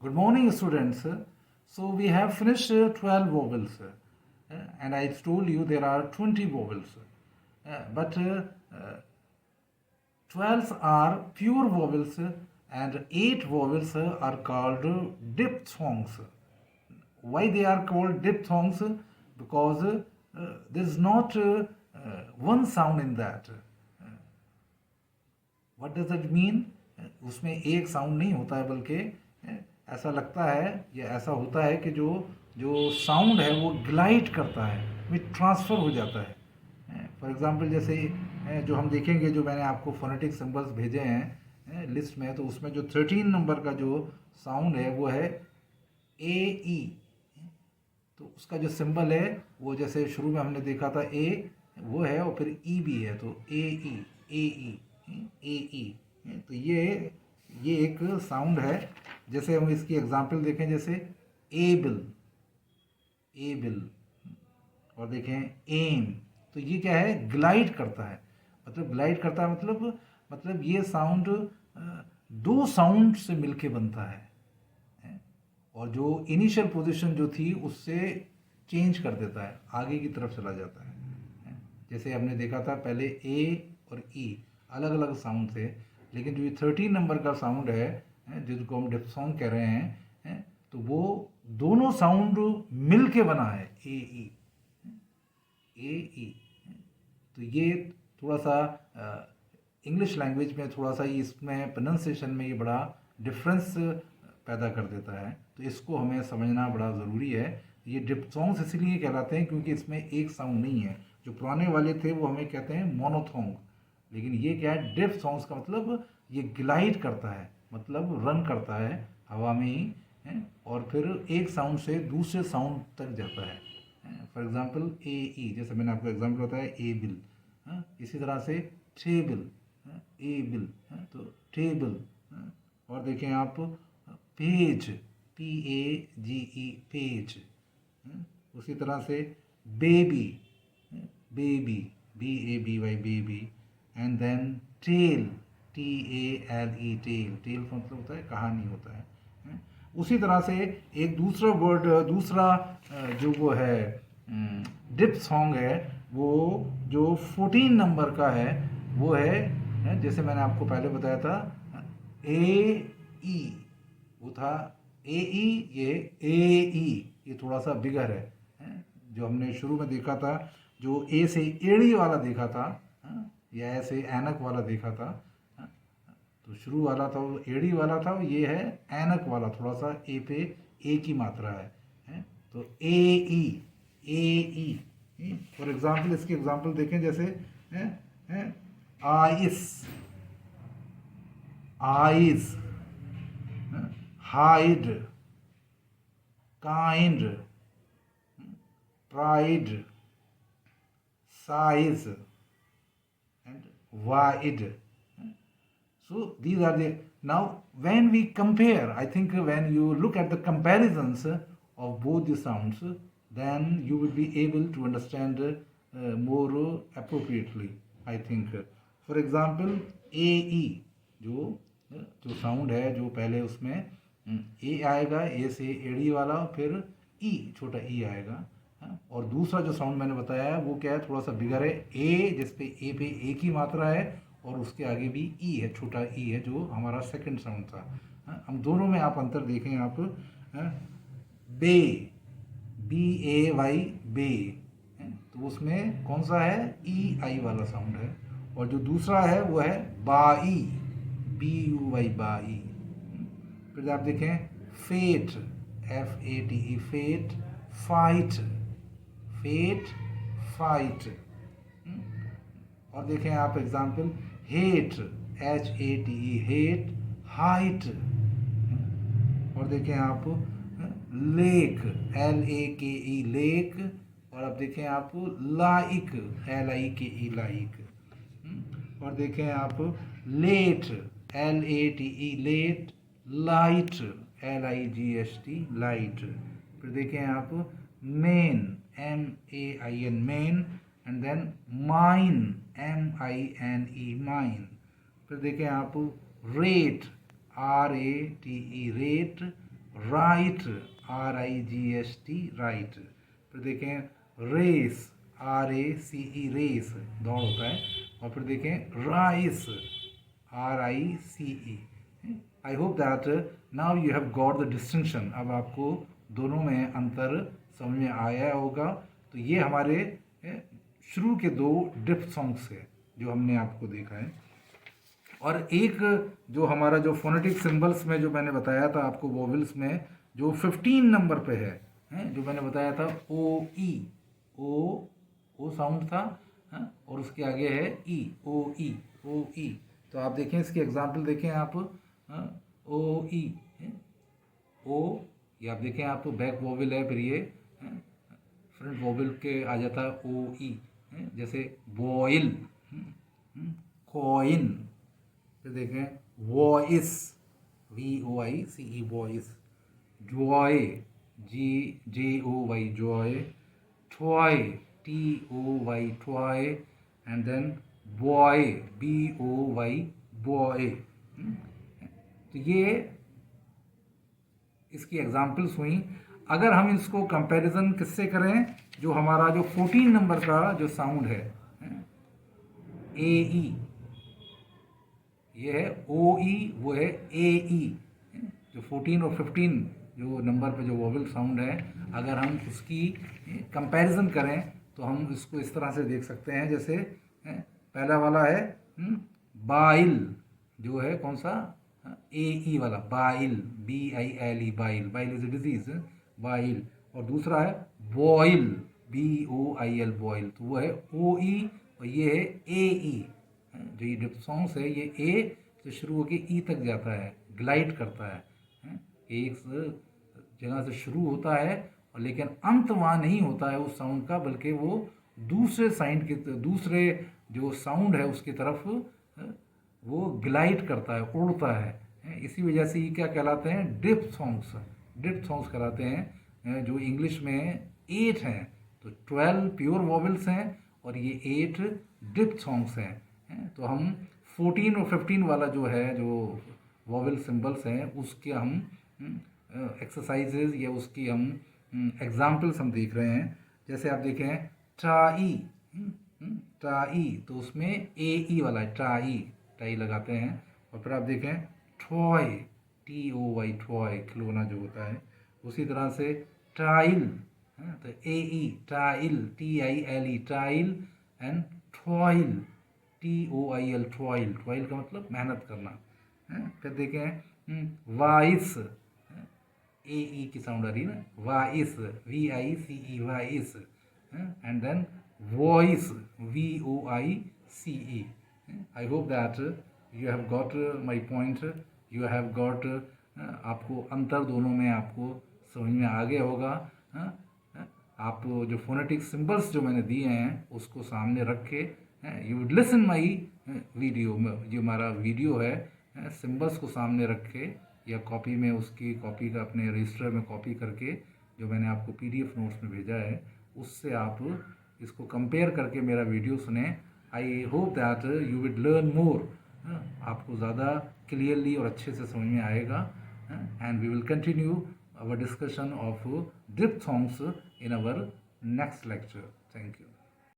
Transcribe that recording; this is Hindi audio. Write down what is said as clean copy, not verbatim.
Good morning, students. So we have finished 12 vowels, and I told you there are 20 vowels. But 12 are pure vowels, and 8 vowels are called diphthongs. Why they are called diphthongs? Because there is not one sound in that. What does it mean? उसमें एक साउंड नहीं होता है, बल्कि ऐसा लगता है या ऐसा होता है कि जो जो साउंड है वो ग्लाइड करता है, वो ट्रांसफ़र हो जाता है। फॉर एग्जांपल जैसे जो हम देखेंगे, जो मैंने आपको फोनेटिक सिंबल्स भेजे हैं लिस्ट में, तो उसमें जो 13 नंबर का जो साउंड है वो है ए ई। तो उसका जो सिंबल है वो जैसे शुरू में हमने देखा था ए वो है, और फिर ई भी है, तो ए ई ए ई। तो ये एक साउंड है। जैसे हम इसकी एग्जांपल देखें, जैसे एबल, और देखें एम, तो ये क्या है? ग्लाइड करता है। मतलब ग्लाइड करता है मतलब ये साउंड दो साउंड से मिलके बनता है, और जो इनिशियल पोजीशन जो थी उससे चेंज कर देता है, आगे की तरफ चला जाता है। जैसे हमने देखा था पहले ए और ई अलग अलग साउंड थे, लेकिन जो ये 13 नंबर का साउंड है जिसको हम डिप्थोंग कह रहे हैं, तो वो दोनों साउंड मिल के बना है ए ई। तो ये थोड़ा सा इंग्लिश लैंग्वेज में थोड़ा सा इसमें प्रोनाउंसिएशन में ये बड़ा डिफरेंस पैदा कर देता है, तो इसको हमें समझना बड़ा ज़रूरी है। ये डिप्थोंग्स इसलिए कहलाते हैं क्योंकि इसमें एक साउंड नहीं है। जो पुराने वाले थे वो हमें कहते हैं मोनोथोंग, लेकिन ये क्या है? डिप्थोंग्स का मतलब ये ग्लाइड करता है, मतलब रन करता है हवा में ही, और फिर एक साउंड से दूसरे साउंड तक जाता है। फॉर एग्जांपल ए ई, जैसे मैंने आपको एग्जांपल बताया ए बिल। इसी तरह से टेबल, ए बिल, तो टेबल। और देखें आप page, P A G E, page. उसी तरह से baby, baby, B A B Y, baby. And then tale, T A L E, tale. Tale का मतलब होता है कहानी होता है। उसी तरह से एक दूसरा वर्ड, दूसरा जो वो है डिप्थोंग है, वो जो 14 नंबर का है वो है, जैसे मैंने आपको पहले बताया था ए ई, वो था ए ई, ये ए ई, ये थोड़ा सा बिगर है। जो हमने शुरू में देखा था, जो ए से एड़ी वाला देखा था, या ऐसे ऐनक वाला देखा था, तो शुरू वाला था वो एड़ी वाला था, ये है ऐनक वाला, थोड़ा सा ए पे ए की मात्रा है। तो ए ई। फॉर एग्जाम्पल इसकी एग्जाम्पल देखें, जैसे ice, hide, kind, pride, size, and wide. So these are the, now when we compare, I think when you look at the comparisons of both the sounds, then you will be able to understand more appropriately, I think. For example ए ई, जो साउंड है, जो पहले उसमें ए आएगा, ए से एड़ी वाला, फिर ई, छोटा ई आएगा। और दूसरा जो साउंड मैंने बताया है वो क्या है? थोड़ा सा बिगर है, ए, जिस पे ए पे ए की मात्रा है, और उसके आगे भी ई है, छोटा ई है, जो हमारा सेकंड साउंड था। हम दोनों में आप अंतर देखें आप, बे, बी ए वाई, बे, तो उसमें कौन सा है? ई आई वाला साउंड है। और जो दूसरा है वो है buy, B U Y, buy. फिर आप देखें fate, F A T E, fate, fight, fate, fight. और देखें आप example hate, H A T E, hate, height. और देखें आप लेक, एल ए के ई, लेक। और अब देखें आप लाइक, एल आई के ई, लाइक। और देखें आप late, L A T E, late, light, L I G H T, light. फिर देखें आप main, M A I N, main. And then mine, M I N E, mine. फिर देखें आप rate, R A T E, rate. Right, RIGHT, right. फिर देखें रेस, RACE, रेस, दौड़ होता है। और फिर देखें rice, RICE। I hope that now you have got the distinction. अब आपको दोनों में अंतर समझ में आया होगा। तो ये हमारे शुरू के दो ड्रिफ्ट सॉन्ग्स है जो हमने आपको देखा है। और एक जो हमारा जो फोनेटिक सिंबल्स में जो मैंने बताया था आपको, वोवेल्स में जो 15 नंबर पे है, जो मैंने बताया था OE, ओ साउंड था, और उसके आगे है ई, OE। तो आप देखें इसके एग्जाम्पल देखें आप, OE, ओ, ये आप देखें आप बैक वोवेल है, फिर ये फ्रंट वोवेल के आ जाता है OE, जैसे बॉयल, कॉइन। फिर देखें voice, VOICE, voice. Joy, JOY, joy. Toy, TOY, toy. And then boy, BOY, boy. तो ये इसकी एग्जाम्पल्स हुई। अगर हम इसको कंपैरिजन किससे करें, जो हमारा जो 14 नंबर का जो साउंड है, AE, ये है OE, वो है AE। जो 14 और 15 जो नंबर पे जो वोवेल साउंड है, अगर हम उसकी कंपैरिजन करें तो हम इसको इस तरह से देख सकते हैं। जैसे पहला वाला है बाइल, जो है कौन सा, AE वाला, bile, BILE, bile. Bile is a disease, bile. और दूसरा है बॉइल, BOIL, बॉइल। तो वो है OE और ये है AE। जो ये डिप्सॉन्ग्स है, ये ए से शुरू होकर ई तक जाता है, ग्लाइड करता है। एक जगह से शुरू होता है और लेकिन अंत वहाँ नहीं होता है उस साउंड का, बल्कि वो दूसरे साइंड के, दूसरे जो साउंड है उसकी तरफ वो ग्लाइड करता है, उड़ता है। इसी वजह से ये क्या कहलाते हैं, ड्रिफ्ट सॉन्ग्स। ड्रिफ्ट सॉन्ग्स कहलाते हैं। जो इंग्लिश में 8 हैं, तो 12 प्योर वॉवेल्स हैं और ये 8 ड्रिफ्ट सॉन्ग्स हैं। तो हम 14 और 15 वाला जो है, जो वॉवेल सिंबल्स हैं, उसके हम एक्सरसाइजेज या उसकी हम एग्जाम्पल्स हम देख रहे हैं। जैसे आप देखें टाई, टाई, तो उसमें AE वाला है, टाई, टाई लगाते हैं। और फिर आप देखें टॉय, TOY, टॉय, खिलौना जो होता है। उसी तरह से टाइल, तो AE, tile, TILE, tile. And toil, TOIL, toil, toil का मतलब मेहनत करना। फिर देखें वाइस, AE की साउंड आ रही है ना, vice, VICE, vice. And then voice, VOICE। I hope that you have got my point, you have got, आपको अंतर दोनों में आपको समझ में आ गया होगा। आप जो फोनेटिक सिंबल्स जो मैंने दिए हैं उसको सामने रख के you would listen my video, जो हमारा वीडियो है, सिंबल्स को सामने रख के या कॉपी में उसकी कॉपी का अपने रजिस्टर में कॉपी करके जो मैंने आपको PDF नोट्स में भेजा है, उससे आप इसको कंपेयर करके मेरा वीडियो सुने। I hope that you would learn more, आपको ज़्यादा क्लियरली और अच्छे से समझ में आएगा। And we will continue our discussion of drift songs in our next lecture. Thank you.